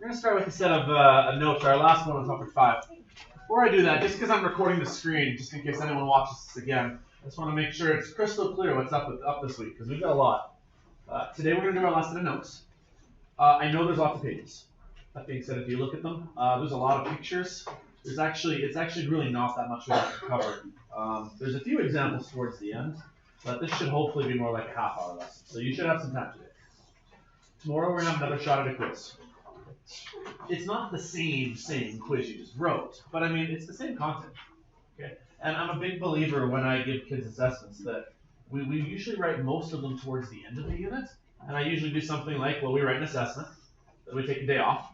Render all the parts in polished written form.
going to start with a set of notes. Our last one on topic 5. Before I do that, just because I'm recording the screen, just in case anyone watches this again, I just want to make sure it's crystal clear what's up this week, because we've got a lot. Today we're going to do our last set of notes. I know there's lots of pages. That being said, if you look at them, there's a lot of pictures. It's actually really not that much we have to cover. There's a few examples towards the end, but this should hopefully be more like a half-hour lesson. So you should have some time today. Tomorrow we're going to have another shot at a quiz. It's not the same quiz you just wrote, but I mean, it's the same content. Okay? And I'm a big believer when I give kids assessments that we usually write most of them towards the end of the unit. And I usually do something like, well, we write an assessment, then we take a day off.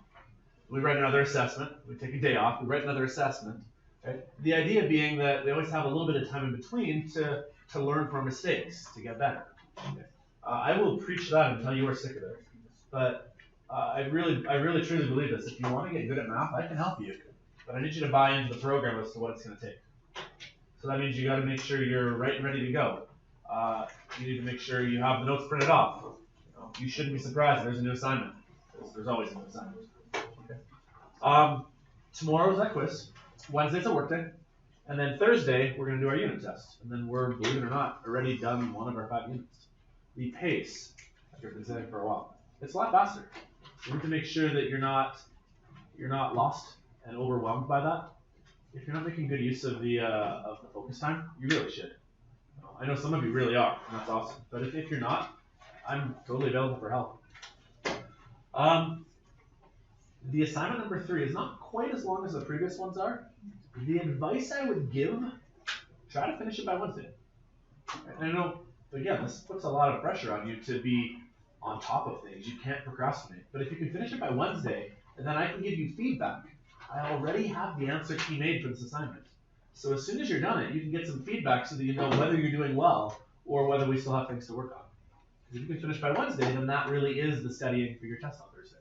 We write another assessment, we take a day off, we write another assessment. Right? The idea being that we always have a little bit of time in between to learn from our mistakes, to get better. Okay? I will preach that until you are sick of it. But I really truly believe this. If you want to get good at math, I can help you. But I need you to buy into the program as to what it's going to take. So that means you got to make sure you're right and ready to go. You need to make sure you have the notes printed off. You shouldn't be surprised if there's a new assignment. There's always a new assignment. Okay. Tomorrow's that quiz. Wednesday's a work day. And then Thursday, we're going to do our unit test. And then we're, believe it or not, already done one of our 5 units. The pace, after I've been saying for a while, it's a lot faster. You need to make sure that you're not lost and overwhelmed by that. If you're not making good use of the focus time, you really should. I know some of you really are, and that's awesome. But if you're not, I'm totally available for help. The assignment number 3 is not quite as long as the previous ones are. The advice I would give, try to finish it by Wednesday. And I know, again, this puts a lot of pressure on you to be on top of things. You can't procrastinate. But if you can finish it by Wednesday, and then I can give you feedback. I already have the answer key made for this assignment. So as soon as you're done it, you can get some feedback so that you know whether you're doing well or whether we still have things to work on. If you can finish by Wednesday, then that really is the studying for your test on Thursday.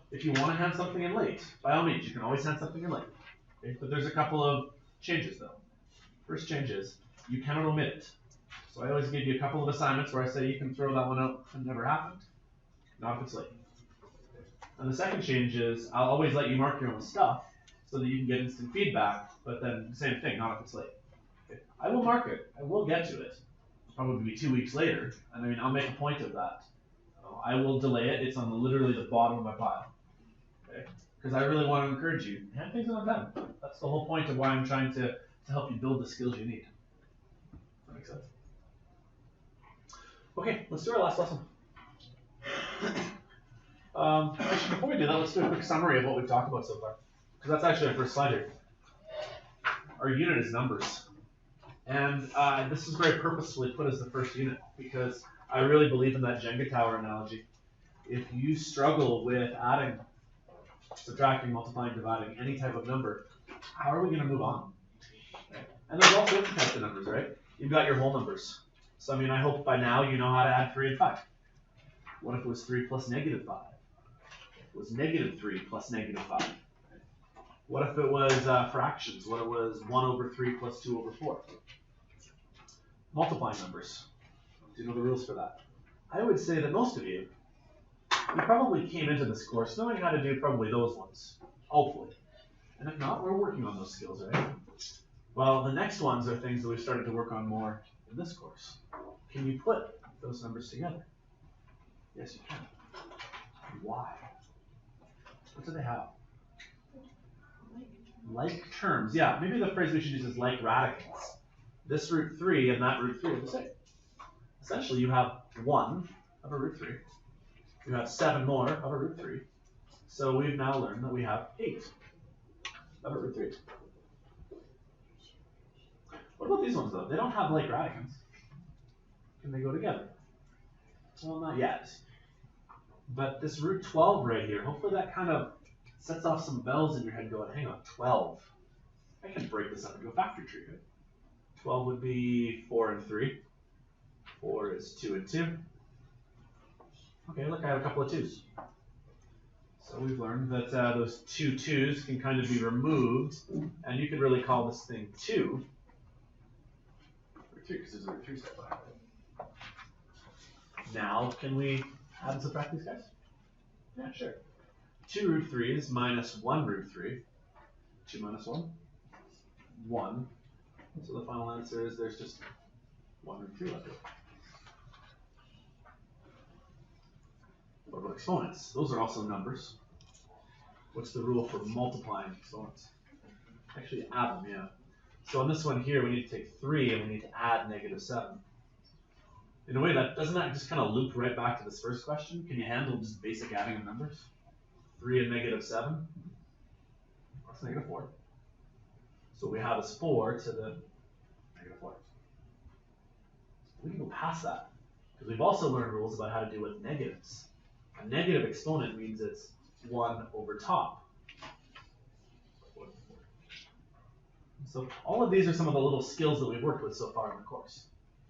If you want to hand something in late, by all means, you can always hand something in late. Okay? But there's a couple of changes though. First change is you cannot omit it. So I always give you a couple of assignments where I say you can throw that one out if it never happened, not if it's late. And the second change is I'll always let you mark your own stuff so that you can get instant feedback, but then same thing, not if it's late. Okay. I will mark it. I will get to it. It'll probably be 2 weeks later, and I mean, I'll make a point of that. I will delay it. It's on literally the bottom of my pile. Okay? Because I really want to encourage you. Hand things on time. That's the whole point of why I'm trying to help you build the skills you need. Does that make sense? Okay, let's do our last lesson. Actually, before we do that, let's do a quick summary of what we've talked about so far. Because that's actually our first slide here. Our unit is numbers. And this is very purposefully put as the first unit because I really believe in that Jenga tower analogy. If you struggle with adding, subtracting, multiplying, dividing any type of number, how are we going to move on? Okay. And there's also different types of numbers, right? You've got your whole numbers. So, I mean, I hope by now you know how to add 3 and 5. What if it was 3 plus negative 5? It was negative 3 plus negative 5. What if it was fractions? What if it was 1 over 3 plus 2 over 4? Multiplying numbers. Do you know the rules for that? I would say that most of you probably came into this course knowing how to do probably those ones, hopefully. And if not, we're working on those skills, right? Well, the next ones are things that we've started to work on more in this course. Can you put those numbers together? Yes, you can. Why? What do they have? Like terms. Yeah, maybe the phrase we should use is like radicals. This root 3 and that root 3 are the same. Essentially, you have 1 of a root 3. You have 7 more of a root 3. So we've now learned that we have 8 of a root 3. What about these ones, though? They don't have like radicals. Can they go together? Well, not yet. But this root 12 right here, hopefully that kind of sets off some bells in your head going, hang on, 12. I can break this up into a factor tree, right? 12 would be 4 and 3. 4 is 2 and 2. Okay, look, I have a couple of 2's. So we've learned that those 2 2's can kind of be removed, and you could really call this thing 2. Or 3, because there's a root 3 step behind it. Now, can we add and subtract these guys? Yeah, sure. 2 root 3's minus 1 root 3. 2 minus 1? 1. So the final answer is there's just 1 root 3 left over. What about exponents? Those are also numbers. What's the rule for multiplying exponents? Actually, add them, yeah. So on this one here, we need to take 3 and we need to add negative 7. In a way, doesn't that just kind of loop right back to this first question? Can you handle just basic adding of numbers? 3 and negative 7? That's negative 4. So what we have is 4 to the negative 4. We can go past that, because we've also learned rules about how to deal with negatives. A negative exponent means it's 1 over top. So all of these are some of the little skills that we've worked with so far in the course.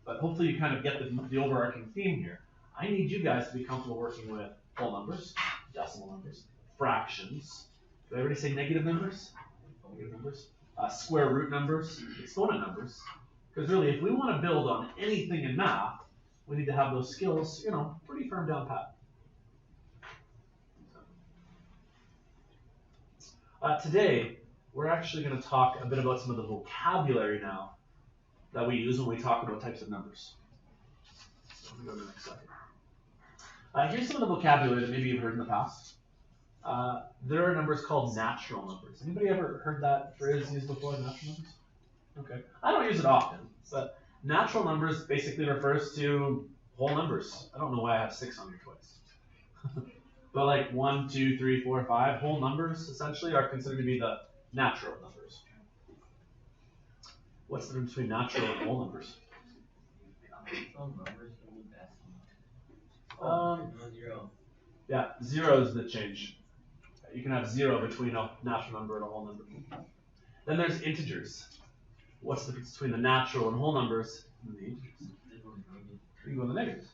But hopefully you kind of get the overarching theme here. I need you guys to be comfortable working with whole numbers, decimal numbers, fractions. Did I already say negative numbers? Negative numbers. Square root numbers, exponent numbers. Because really, if we want to build on anything in math, we need to have those skills, pretty firm down pat. Today, we're actually going to talk a bit about some of the vocabulary now that we use when we talk about types of numbers. So let me go to the next slide. Here's some of the vocabulary that maybe you've heard in the past. There are numbers called natural numbers. Anybody ever heard that phrase used before, natural numbers? Okay. I don't use it often, but natural numbers basically refers to whole numbers. I don't know why I have 6 on your choice. But like 1, 2, 3, 4, 5, whole numbers essentially are considered to be the natural numbers. What's the difference between natural and whole numbers? Yeah, 0 is the change. You can have 0 between a natural number and a whole number. Then there's integers. What's the difference between the natural and whole numbers and the integers? You go to the negatives.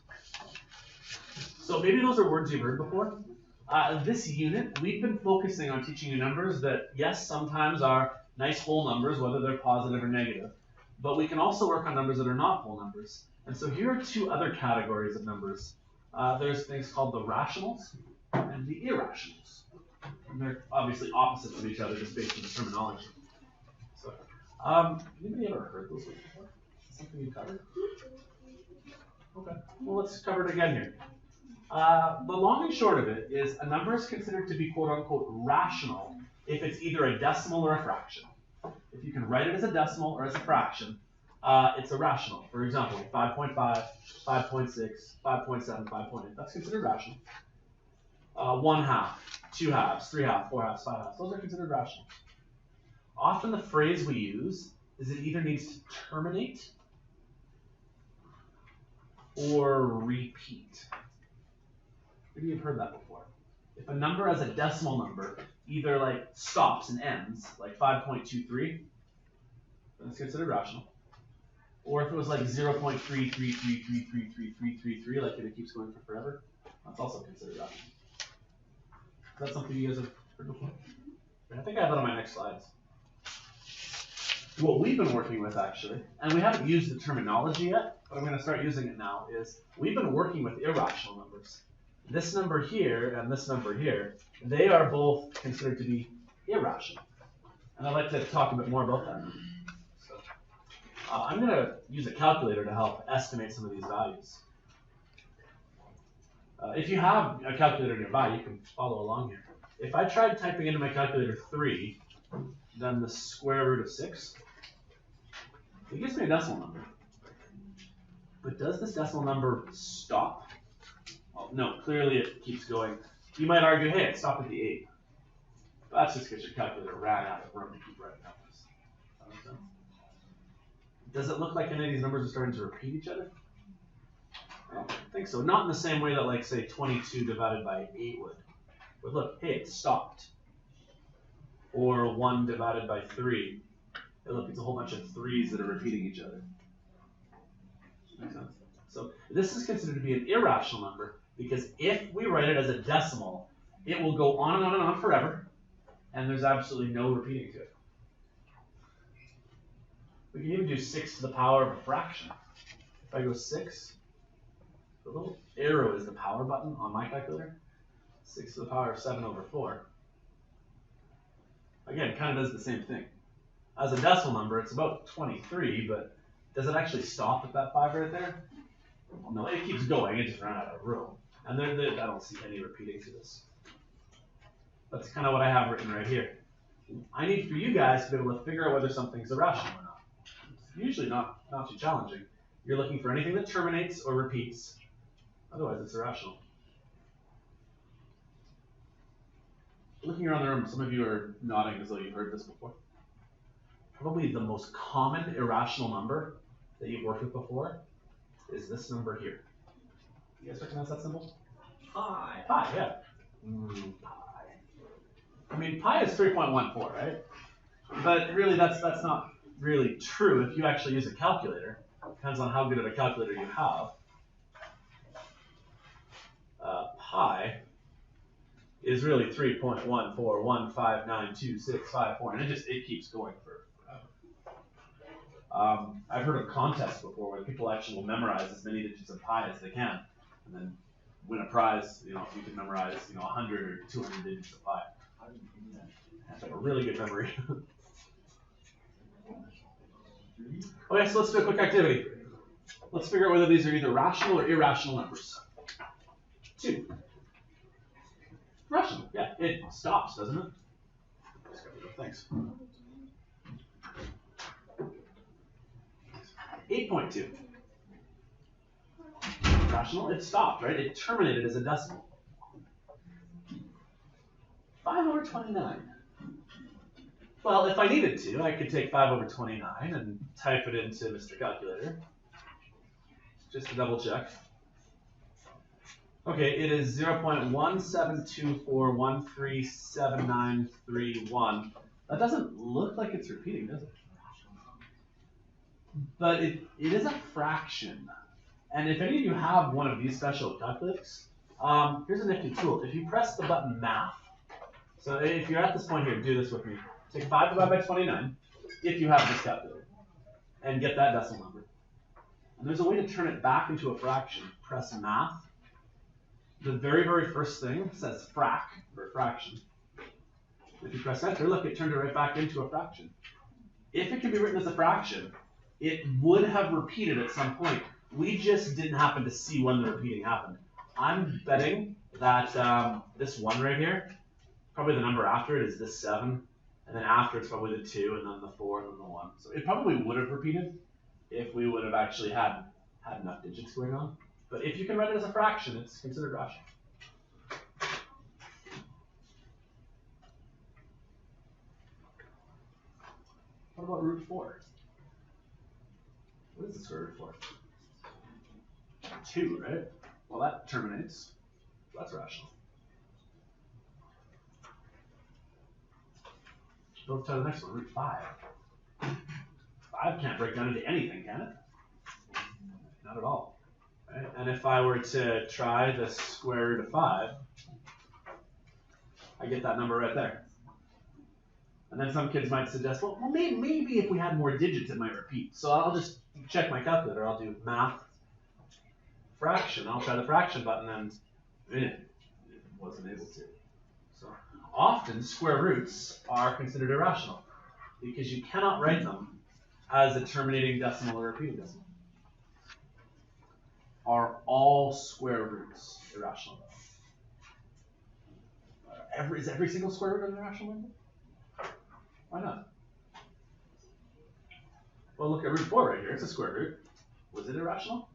So maybe those are words you've heard before. This unit, we've been focusing on teaching you numbers that, yes, sometimes are nice whole numbers, whether they're positive or negative. But we can also work on numbers that are not whole numbers. And so here are 2 other categories of numbers. There's things called the rationals and the irrationals. And they're obviously opposites of each other just based on the terminology. So, anybody ever heard those words before? Something you covered? Okay, well, let's cover it again here. The long and short of it is a number is considered to be quote-unquote rational if it's either a decimal or a fraction. If you can write it as a decimal or as a fraction, it's a rational. For example, 5.5, 5.6, 5.7, 5.8. That's considered rational. 1 half, 2 halves, 3 halves, 4 halves, 5 halves. Those are considered rational. Often the phrase we use is it either needs to terminate or repeat. Maybe you've heard that before. If a number as a decimal number either like stops and ends, like 5.23, then it's considered rational. Or if it was like 0.3333333, like if it keeps going for forever, that's also considered rational. Is that something you guys have heard before? I think I have that on my next slides. What we've been working with actually, and we haven't used the terminology yet, but I'm going to start using it now, is we've been working with irrational numbers. This number here and this number here, they are both considered to be irrational. And I'd like to talk a bit more about that. So, I'm going to use a calculator to help estimate some of these values. If you have a calculator nearby, you can follow along here. If I tried typing into my calculator 3, then the square root of 6, it gives me a decimal number. But does this decimal number stop? Well, no, clearly it keeps going. You might argue, hey, it stopped at the 8. But that's just because your calculator ran out of room to keep writing numbers. Does that make sense? Does it look like any of these numbers are starting to repeat each other? I don't think so. Not in the same way that, like, say, 22 divided by 8 would. But look, hey, it stopped. Or 1 divided by 3. Hey, look, it's a whole bunch of 3's that are repeating each other. Makes sense? So this is considered to be an irrational number because if we write it as a decimal, it will go on and on and on forever, and there's absolutely no repeating to it. We can even do 6 to the power of a fraction. If I go 6, the little arrow is the power button on my calculator. 6 to the power of 7 over 4. Again, kind of does the same thing. As a decimal number, it's about 23, but does it actually stop at that 5 right there? No, it keeps going. It just ran out of room. And I don't see any repeating to this. That's kind of what I have written right here. I need for you guys to be able to figure out whether something's irrational or not. It's usually not too challenging. You're looking for anything that terminates or repeats. Otherwise, it's irrational. Looking around the room, some of you are nodding as though you've heard this before. Probably the most common irrational number that you've worked with before is this number here. You guys recognize that symbol? Pi. Pi, yeah. Pi. I mean, pi is 3.14, right? But really, that's not really true if you actually use a calculator. Depends on how good of a calculator you have. Pi is really 3.141592654, and it keeps going forever. I've heard of contests before where people actually will memorize as many digits of pi as they can, and then win a prize. You know, if you can memorize, 100 or 200 digits of pi. That's like a really good memory. Okay, so let's do a quick activity. Let's figure out whether these are either rational or irrational numbers. 2. Rational, yeah, it stops, doesn't it? Thanks. 8.2. Rational, it stopped, right? It terminated as a decimal. 5 over 29. Well, if I needed to, I could take 5 over 29 and type it into Mr. Calculator. Just to double check. Okay, it is 0.1724137931. That doesn't look like it's repeating, does it? But it is a fraction. And if any of you have one of these special calculators, here's a nifty tool. If you press the button Math, so if you're at this point here, do this with me. Take 5 divided by 29, if you have this calculator, and get that decimal number. And there's a way to turn it back into a fraction. Press Math. The very, very first thing says frac, or fraction. If you press Enter, look, it turned it right back into a fraction. If it can be written as a fraction, it would have repeated at some point. We just didn't happen to see when the repeating happened. I'm betting that this 1 right here, probably the number after it is this 7, and then after it's probably the 2, and then the 4, and then the 1. So it probably would have repeated if we would have actually had enough digits going on. But if you can write it as a fraction, it's considered rational. What about root 4? What is the square root of 4? 2, right? Well, that terminates. So that's rational. Let's try the next one, root 5. 5 can't break down into anything, can it? Not at all. Right? And if I were to try the square root of 5, I get that number right there. And then some kids might suggest, well, maybe if we had more digits, it might repeat. So I'll just check my calculator. I'll do Math, fraction. I'll try the fraction button, and it wasn't able to. So often, square roots are considered irrational because you cannot write them as a terminating decimal or repeating decimal. Are all square roots irrational? Is every single square root an irrational number? Why not? Well, look at root 4 right here. It's a square root. Was it irrational?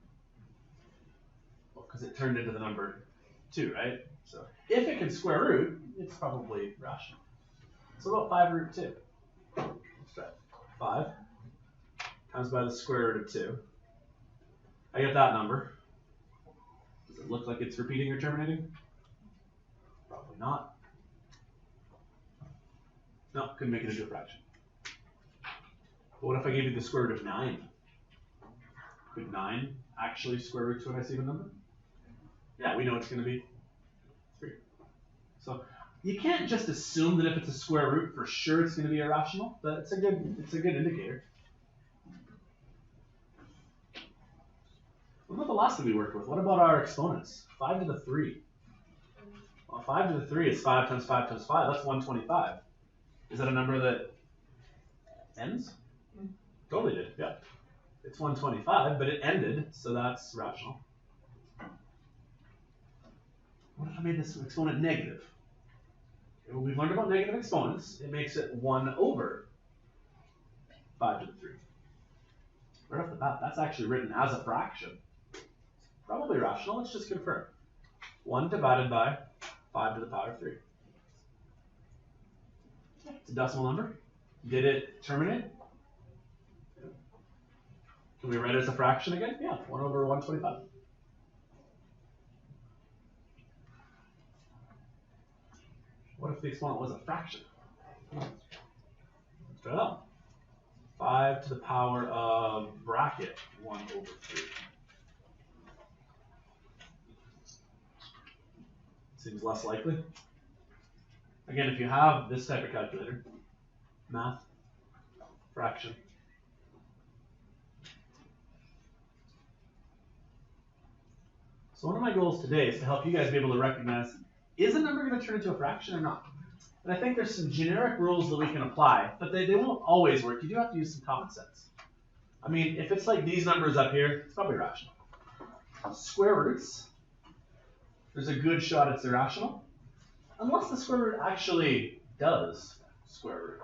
Well, because it turned into the number 2, right? So if it can square root, it's probably rational. So what about 5 root 2? Let's try it. 5 times by the square root of 2. I get that number. Does it look like it's repeating or terminating? Probably not. No, couldn't make it into a fraction. But what if I gave you the square root of 9? Could 9 actually square root to an even number? Yeah, we know it's going to be 3. So you can't just assume that if it's a square root, for sure it's going to be irrational, but it's a good indicator. What about the last thing we worked with? What about our exponents? 5 to the 3. Well, 5 to the 3 is 5 times 5 times 5. That's 125. Is that a number that ends? Totally did, yeah. It's 125, but it ended, so that's rational. What if I made this exponent negative? Okay, well, we've learned about negative exponents. It makes it 1 over 5 to the 3. Right off the bat, that's actually written as a fraction. It's probably rational. Let's just confirm. 1 divided by 5 to the power of 3. It's a decimal number. Did it terminate? Can we write it as a fraction again? Yeah, 1 over 125. What if the exponent was a fraction? Let's try it out. 5 to the power of bracket 1 over 3. Seems less likely. Again, if you have this type of calculator, math, fraction. So one of my goals today is to help you guys be able to recognize, is a number going to turn into a fraction or not? And I think there's some generic rules that we can apply, but they won't always work. You do have to use some common sense. I mean, if it's like these numbers up here, it's probably rational. Square roots, there's a good shot it's irrational, unless the square root actually does square root.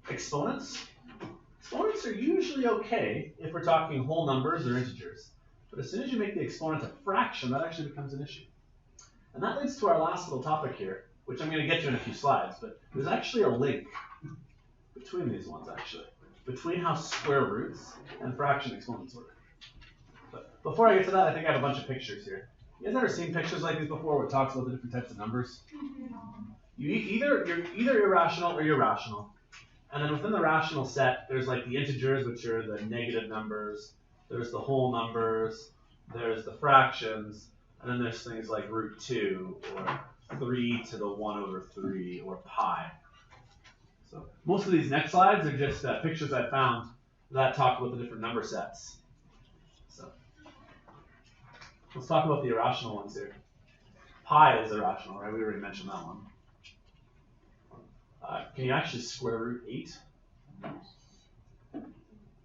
Exponents are usually okay if we're talking whole numbers or integers. But as soon as you make the exponent a fraction, that actually becomes an issue. And that leads to our last little topic here, which I'm going to get to in a few slides. But there's actually a link between these ones, actually, between how square roots and fraction exponents work. But before I get to that, I think I have a bunch of pictures here. You guys ever seen pictures like these before where it talks about the different types of numbers? You're either irrational or you're rational. And then within the rational set, there's like the integers, which are the negative numbers. There's the whole numbers. There's the fractions. And then there's things like root 2 or 3 to the 1 over 3 or pi. So most of these next slides are just pictures I found that talk about the different number sets. So let's talk about the irrational ones here. Pi is irrational, right? We already mentioned that one. Can you actually square root 8?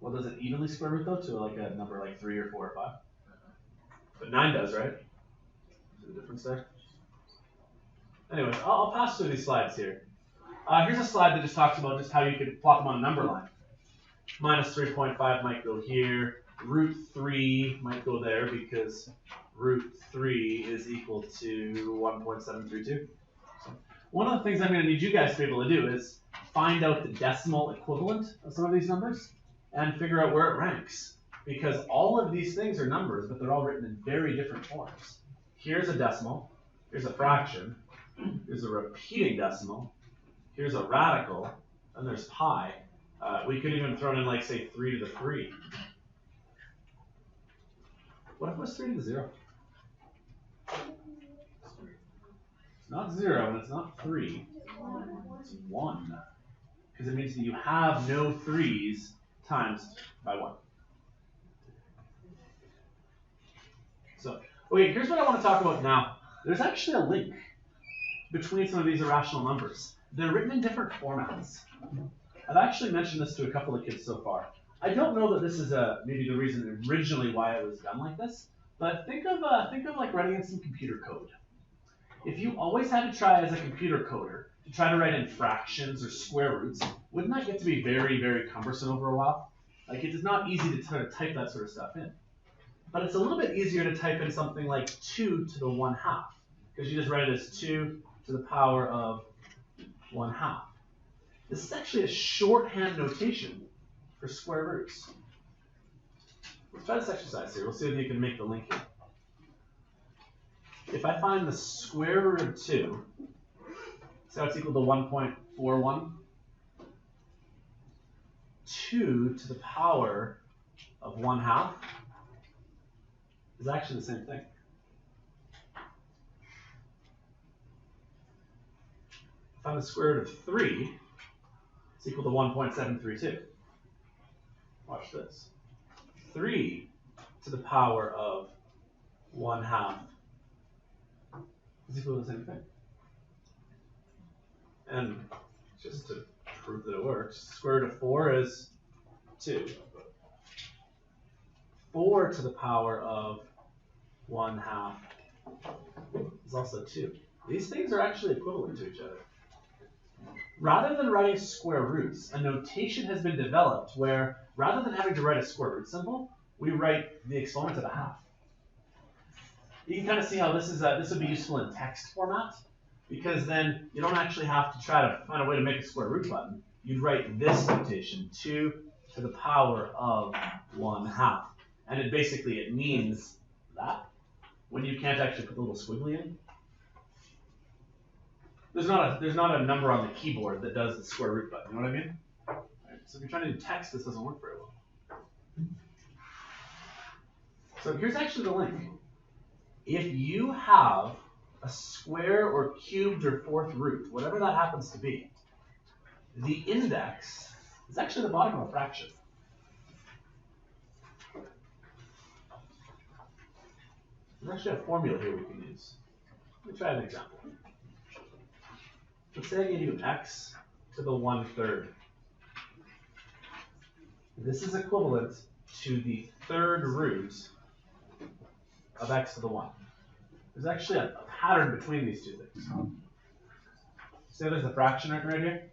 Well, does it evenly square root though to like a number like 3 or 4 or 5? But 9 does, right? Is there a difference there? Anyways, I'll pass through these slides here. Here's a slide that just talks about just how you could plot them on a number line. Minus 3.5 might go here. Root 3 might go there because root 3 is equal to 1.732. So one of the things I'm going to need you guys to be able to do is find out the decimal equivalent of some of these numbers and figure out where it ranks. Because all of these things are numbers, but they're all written in very different forms. Here's a decimal. Here's a fraction. Here's a repeating decimal. Here's a radical. And there's pi. We could even throw in, like, say, 3 to the 3. What if it was 3 to the 0? It's not 0 and it's not 3. It's 1. Because it means that you have no 3's times by 1. So, okay, here's what I want to talk about now. There's actually a link between some of these irrational numbers. They're written in different formats. I've actually mentioned this to a couple of kids so far. I don't know that this is maybe the reason originally why it was done like this, but think of like writing in some computer code. If you always had to try as a computer coder to try to write in fractions or square roots, wouldn't that get to be very, very cumbersome over a while? Like, it is not easy to try to type that sort of stuff in. But it's a little bit easier to type in something like 2 to the 1/2, because you just write it as 2 to the power of 1/2. This is actually a shorthand notation for square roots. Let's try this exercise here. We'll see if you can make the link here. If I find the square root of 2, so it's equal to 1.41, 2 to the power of 1/2 is actually the same thing. If I'm the square root of 3, it's equal to 1.732. Watch this. 3 to the power of 1/2 is equal to the same thing. And just to prove that it works, square root of 4 is 2. 4 to the power of 1/2 is also 2. These things are actually equivalent to each other. Rather than writing square roots, a notation has been developed where, rather than having to write a square root symbol, we write the exponent of a half. You can kind of see how this would be useful in text format, because then you don't actually have to try to find a way to make a square root button. You'd write this notation, 2 to the power of 1/2. And it means that, when you can't actually put the little squiggly in. There's not a number on the keyboard that does the square root button, you know what I mean? Right, so if you're trying to do text, this doesn't work very well. So here's actually the link. If you have a square or cubed or fourth root, whatever that happens to be, the index is actually the bottom of a fraction. There's actually a formula here we can use. Let me try an example. Let's say I gave you x to the 1/3. This is equivalent to the third root of x to the 1. There's actually a pattern between these two things. Say there's a fraction right here.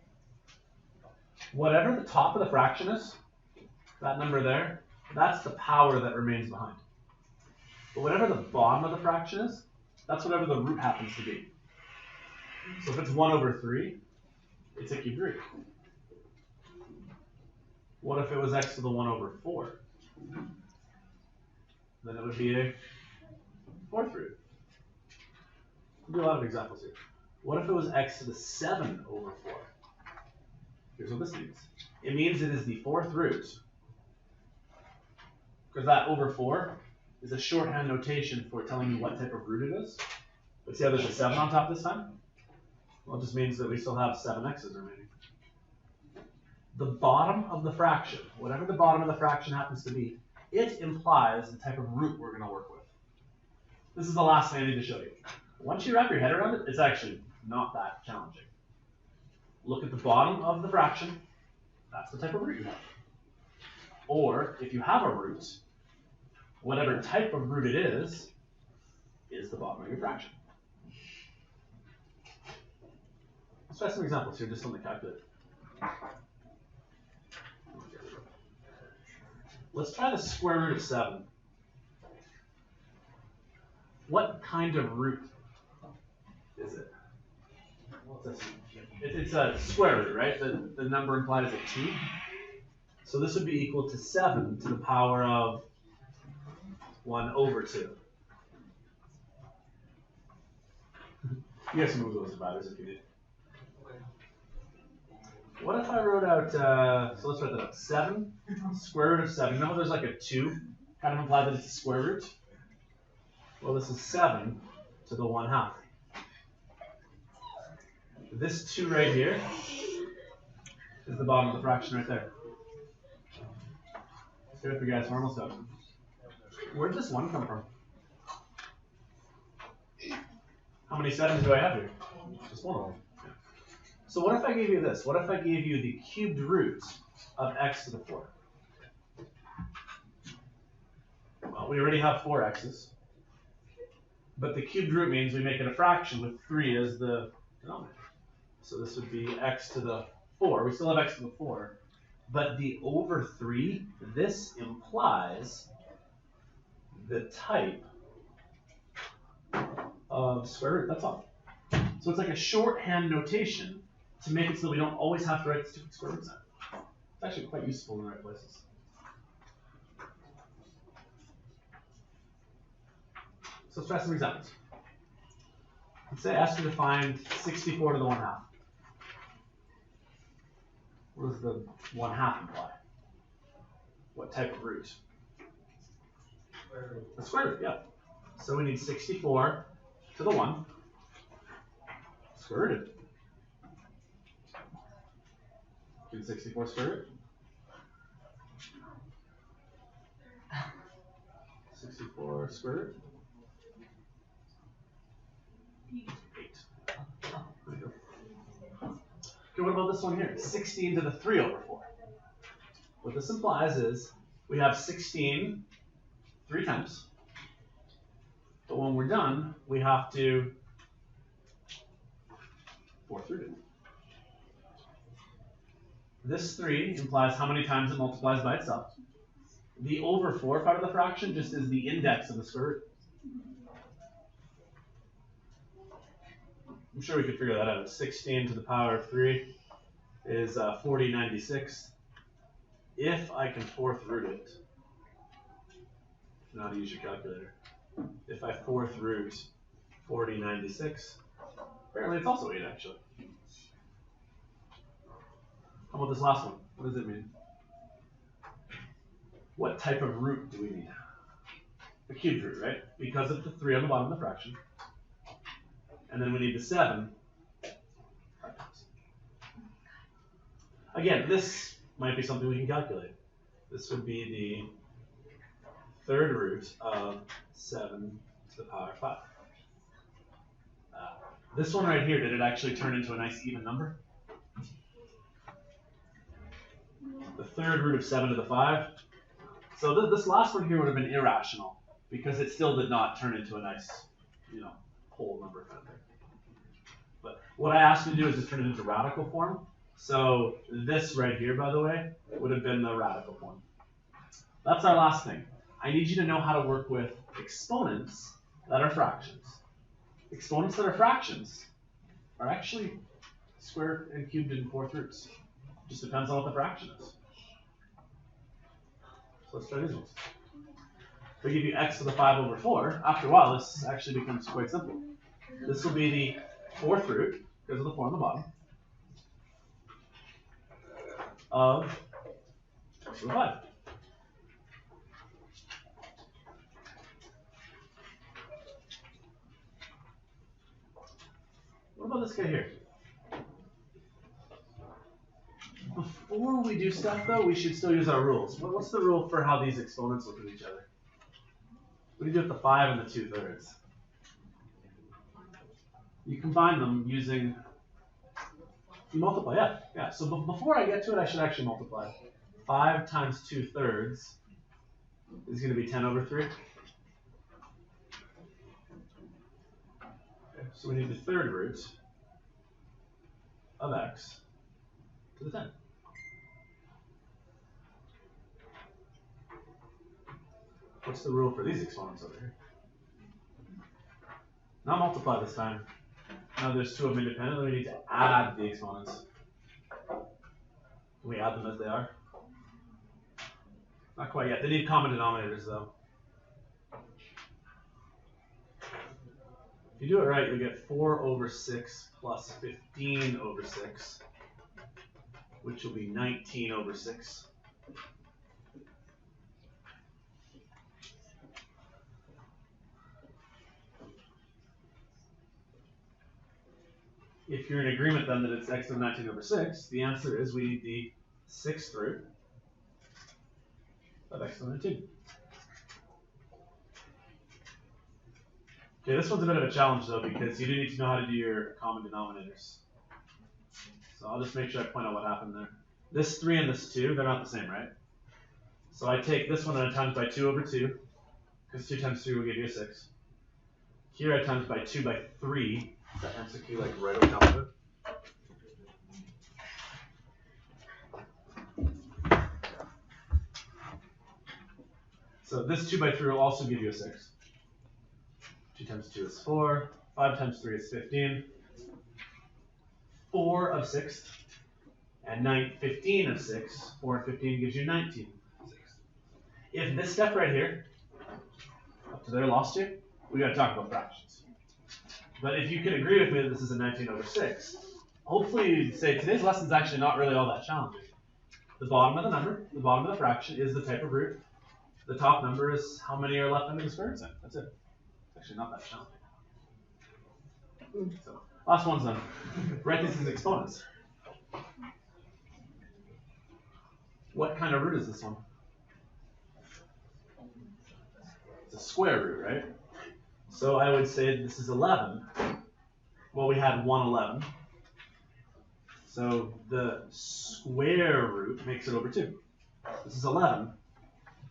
Whatever the top of the fraction is, that number there, that's the power that remains behind. But whatever the bottom of the fraction is, that's whatever the root happens to be. So if it's 1/3, it's a cubed root. What if it was x to the 1/4? Then it would be a fourth root. We'll do a lot of examples here. What if it was x to the 7/4? Here's what this means. It means it is the fourth root, because that over 4 is a shorthand notation for telling you what type of root it is. But see how there's a 7 on top this time? Well, it just means that we still have 7 x's remaining. The bottom of the fraction, whatever the bottom of the fraction happens to be, it implies the type of root we're going to work with. This is the last thing I need to show you. Once you wrap your head around it, it's actually not that challenging. Look at the bottom of the fraction. That's the type of root you have. Or, if you have a root, whatever type of root it is the bottom of your fraction. Let's try some examples here just on the calculator. Let's try the square root of 7. What kind of root is it? It's a square root, right? The number implied is a 2. So this would be equal to 7 to the power of 1/2. You guys can move those dividers if you need. What if I wrote out, so let's write that up, 7, square root of 7. You know how there's like a 2, kind of imply that it's a square root? Well, this is 7 to the 1/2. This 2 right here is the bottom of the fraction right there. Good up, you guys, we're almost done. Where did this 1 come from? How many 7s do I have here? Just one of them. So what if I gave you this? What if I gave you the cubed root of x to the 4? Well, we already have 4 x's. But the cubed root means we make it a fraction with 3 as the denominator. So this would be x to the 4. We still have x to the 4. But the over 3, this implies the type of square root. That's all. So it's like a shorthand notation to make it so we don't always have to write the stupid square roots out. It's actually quite useful in the right places. So let's try some examples. Let's say I asked you to find 64 to the 1/2. What does the 1/2 imply? What type of root? A square root, yeah. So we need 64 to the 1 square rooted. Do 64 square root. 64 square root. 8. There we go. Okay, what about this one here? 16 to the 3 over 4. What this implies is we have 16 3 times. But when we're done, we have to 4th root it. This 3 implies how many times it multiplies by itself. The over 4 part of the fraction just is the index of the square root. I'm sure we could figure that out. 16 to the power of 3 is 4096. If I can 4th root it, you know how to use your calculator. If I 4th root 4096, apparently it's also 8 actually. How about this last one? What does it mean? What type of root do we need? A cubed root, right? Because of the 3 on the bottom of the fraction. And then we need the 7. Again, this might be something we can calculate. This would be the 3rd root of 7 to the power of 5. This one right here, did it actually turn into a nice even number? The 3rd root of 7 to the 5. So this last one here would have been irrational because it still did not turn into a nice, whole number kind of thing. But what I asked you to do is just turn it into radical form. So this right here, by the way, would have been the radical form. That's our last thing. I need you to know how to work with exponents that are fractions. Exponents that are fractions are actually squared and cubed in 4th roots. Just depends on what the fraction is. So let's try these ones. If I give you x to the 5 over 4, after a while this actually becomes quite simple. This will be the 4th root, because of the 4 on the bottom, of x to the 5. What about this guy here? Before we do stuff, though, we should still use our rules. What's the rule for how these exponents look at each other? What do you do with the 5 and the 2/3? You combine them using, you multiply, yeah. So before I get to it, I should actually multiply. 5 times 2/3 is going to be 10 over 3. Okay, so we need the 3rd root of x to the 10. What's the rule for these exponents over here? Not multiply this time. Now there's 2 of them independently. We need to add the exponents. Can we add them as they are? Not quite yet. They need common denominators though. If you do it right, you'll get 4 over 6 plus 15 over 6, which will be 19 over 6. If you're in agreement then that it's x to the 19 over 6, the answer is we need the 6th root of x to the 19. Okay, this one's a bit of a challenge though because you do need to know how to do your common denominators. So I'll just make sure I point out what happened there. This 3 and this 2, they're not the same, right? So I take this one and I times by 2 over 2, because 2 times 3 will give you a 6. Here I times by 2 by 3. That MCQ like right on top of it. So this 2 by 3 will also give you a 6. 2 times 2 is 4. 5 times 3 is 15. 4 of 6. And 15 of 6. 4 and 15 gives you 19 of 6. If this step right here, up to there, lost you, we got to talk about fractions. But if you can agree with me that this is a 19 over 6, hopefully you'd say today's lesson is actually not really all that challenging. The bottom of the number, the bottom of the fraction is the type of root. The top number is how many are left under the square root sign. That's it. It's actually not that challenging. So, last one's done. Write these as exponents. What kind of root is this one? It's a square root, right? So I would say this is 11 Well, we had 111. So the square root makes it over 2. This is 11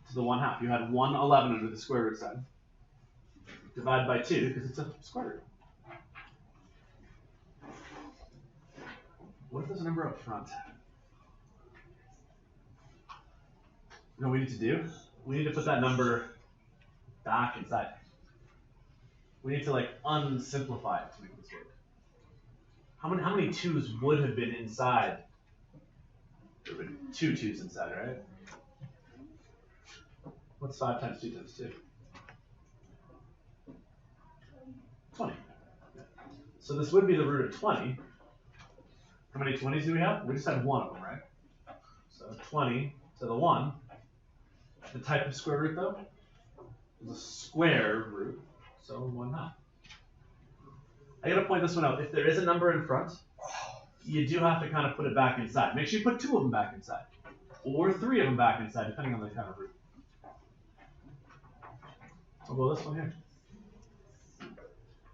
to the 1/2. You had 111 under the square root sign. Divide by 2 because it's a square root. What if there's a number up front? You know what we need to do? We need to put that number back inside. We need to like unsimplify it to make this work. How many 2's would have been inside? There would have been 2 2's inside, right? What's 5 times 2 times 2? 20. So this would be the root of 20. How many 20's do we have? We just had one of them, right? So 20 to the 1. The type of square root, though, is a square root, so 1/2. I gotta point this one out. If there is a number in front, you do have to kind of put it back inside. Make sure you put 2 of them back inside, or 3 of them back inside, depending on the kind of root. I'll go this one here.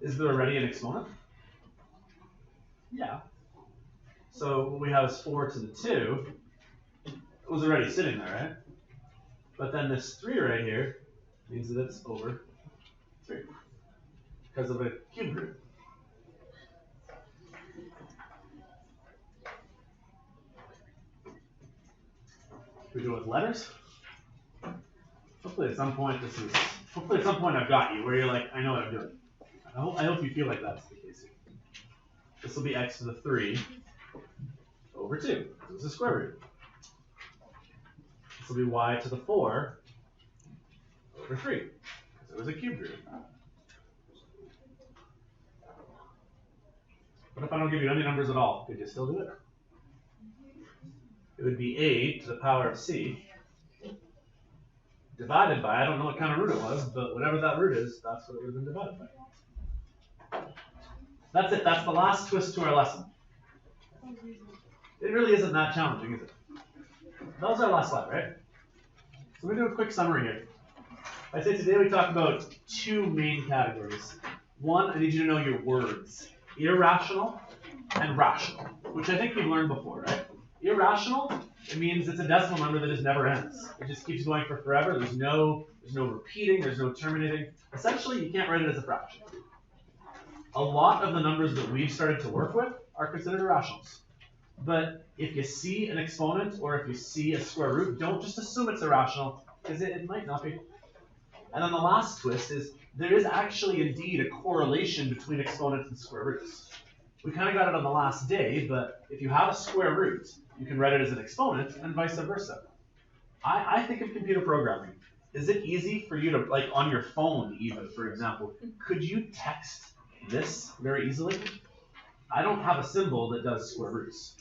Is there already an exponent? Yeah. So what we have is 4 to the 2. It was already sitting there, right? But then this 3 right here means that it's over 3 because of a cube root. We do it with letters. Hopefully at some point I've got you where you're like, I know what I'm doing. I hope you feel like that's the case here. This will be x to the 3 over 2. This is a square root. This will be y to the 4 over 3, because it was a cube root. What if I don't give you any numbers at all? Could you still do it? It would be a to the power of c divided by, I don't know what kind of root it was, but whatever that root is, that's what it would have been divided by. That's it. That's the last twist to our lesson. It really isn't that challenging, is it? That was our last slide, right? So we're going to do a quick summary here. I say today we talk about 2 main categories. One, I need you to know your words. Irrational and rational, which I think you've learned before, right? Irrational, it means it's a decimal number that just never ends. It just keeps going for forever. There's no repeating, there's no terminating. Essentially, you can't write it as a fraction. A lot of the numbers that we've started to work with are considered irrationals. But if you see an exponent or if you see a square root, don't just assume it's irrational, because it might not be. And then the last twist is there is actually indeed a correlation between exponents and square roots. We kind of got it on the last day, but if you have a square root, you can write it as an exponent and vice versa. I think of computer programming. Is it easy for you to, like on your phone even, for example, could you text this very easily? I don't have a symbol that does square roots.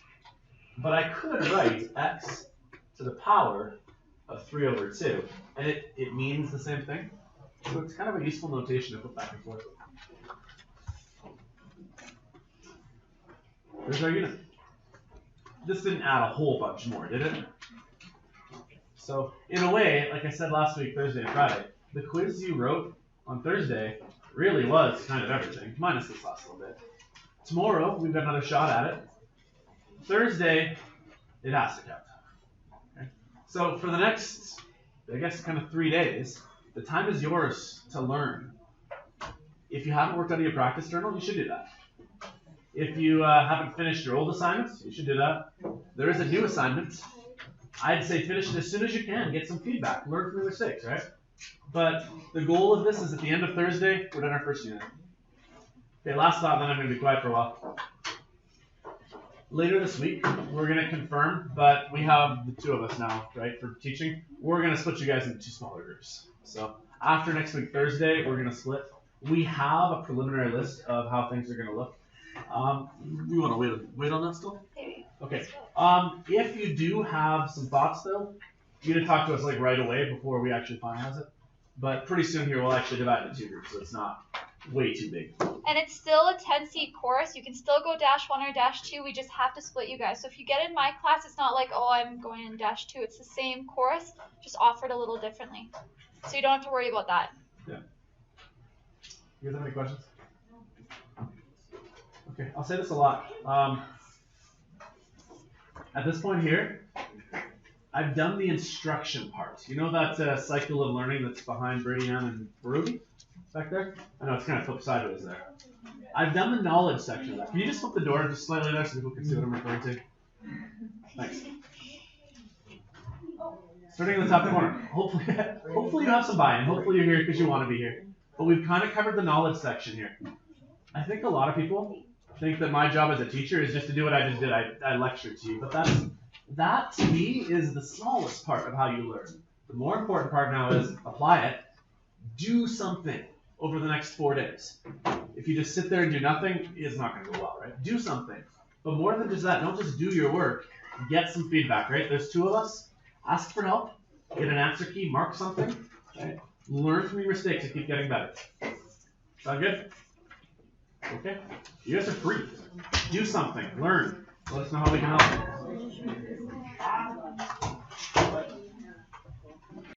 But I could write x to the power of 3 over 2, and it means the same thing. So it's kind of a useful notation to put back and forth. There's our unit. This didn't add a whole bunch more, did it? So in a way, like I said last week, Thursday and Friday, the quiz you wrote on Thursday really was kind of everything, minus this last little bit. Tomorrow, we've got another shot at it. Thursday, it has to count. Okay? So for the next, I guess, kind of 3 days, the time is yours to learn. If you haven't worked out of your practice journal, you should do that. If you haven't finished your old assignments, you should do that. There is a new assignment. I'd say finish it as soon as you can. Get some feedback. Learn from your mistakes, right? But the goal of this is at the end of Thursday, we're done our first unit. Okay, last thought, then I'm going to be quiet for a while. Later this week, we're going to confirm, but we have the 2 of us now, right, for teaching. We're going to split you guys into 2 smaller groups. So after next week, Thursday, we're going to split. We have a preliminary list of how things are going to look. You want to wait on that still? Maybe. Okay. If you do have some thoughts, though, you need to talk to us like right away before we actually finalize it. But pretty soon here, we'll actually divide it into 2 groups, so it's not way too big. And it's still a 10-seat course. You can still go -1 or -2. We just have to split you guys. So if you get in my class, it's not like, oh, I'm going in -2. It's the same course, just offered a little differently. So you don't have to worry about that. Yeah. You guys have any questions? Okay, I'll say this a lot. At this point here, I've done the instruction part. You know that cycle of learning that's behind Brianne and Barugi? Back there? I know it's kind of flipped sideways there. I've done the knowledge section of that. Can you just flip the door just slightly there so people can see what I'm referring to? Thanks. Starting in the top corner. Hopefully you have some buy-in. Hopefully you're here because you want to be here. But we've kind of covered the knowledge section here. I think a lot of people think that my job as a teacher is just to do what I just did. I lectured to you. But that to me is the smallest part of how you learn. The more important part now is apply it. Do something over the next 4 days. If you just sit there and do nothing, it's not going to go well, right? Do something. But more than just that, don't just do your work. Get some feedback, right? There's 2 of us. Ask for help. Get an answer key. Mark something. Right? Learn from your mistakes and keep getting better. Sound good? Okay. You guys are free. Do something. Learn. Let us know how we can help.